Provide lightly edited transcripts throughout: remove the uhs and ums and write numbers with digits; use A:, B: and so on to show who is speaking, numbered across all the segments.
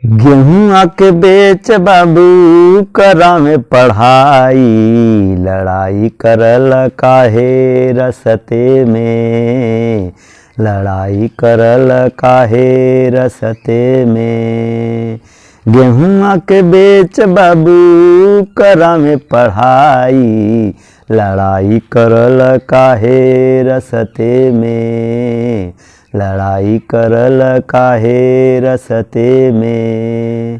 A: गेहूँ आके बेच बाबू करा में पढ़ाई, लड़ाई करल काहे रसते में, लड़ाई करल काहे रसते में। गेहूँ आके बेच बाबू करा में पढ़ाई, लड़ाई करल काहे रसते में, लड़ाई करल काहे रसते में।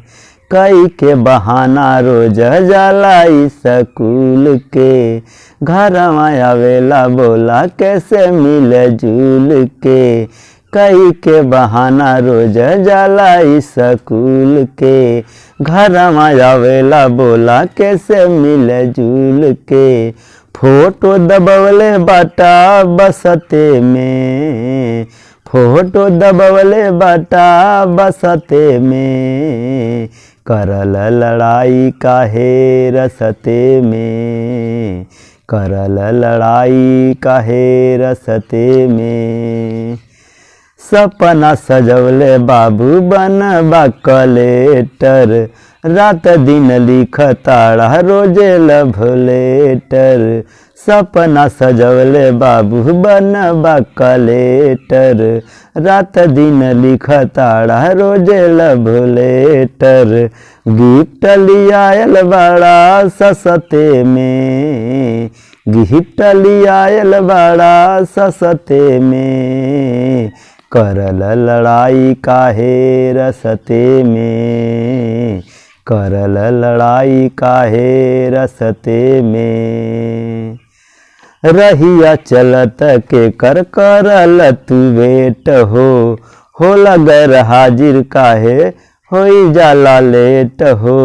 A: कई के बहाना रोज जाला स्कूल के, घर आवेला बोला कैसे मिल जुल के। कई के बहाना रोज जाला स्कूल के, घर आवेला बोला कैसे मिल जुल के। फोटो दबवले बाटा बसते में, फोटो दबवले बाटा बसते में, करल लड़ाई काहे रसते में, करल लड़ाई काहे रसते में। सपना सजवले बाबू बनबा कलेक्टर, रात दिन लिखताड़ा रोजे लव लेटर। सपना सजवले बाबू बनबा कलेक्टर, रात दिन लिखताड़ा रोजे लव लेटर। गिफ्ट लियायल बड़ा सस्ते में, गिफ्ट लियायल बड़ा सस्ते में, करल लड़ाई काहे रसते में, करल लड़ाई काहे रसते में। रहिया चलत के कर करल तू वेट हो लगर हाजिर काहे होई जाला लेट हो।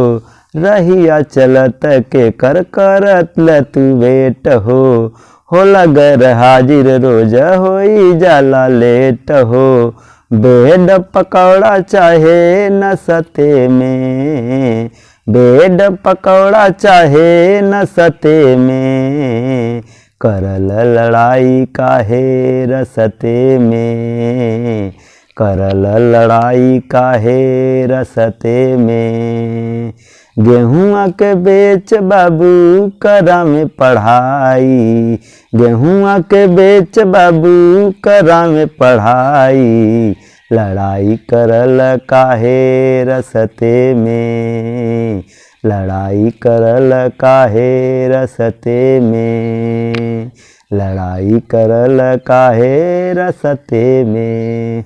A: रहिया चलत के कर करत तू वेट हो लगर हाजिर रोज होई जाला लेट हो। बेड पकौड़ा चाहे नसते में, बेड पकौड़ा चाहे नसते में, करल लड़ाई काहे रसते में, करल लड़ाई काहे रसते में। गेहूँ के बेच बाबू करा में पढ़ाई, गेहूँ के बेच बाबू करा में पढ़ाई, लड़ाई करल काहे रसते में, लड़ाई करल काहे रसते में, लड़ाई करल काहे रसते में।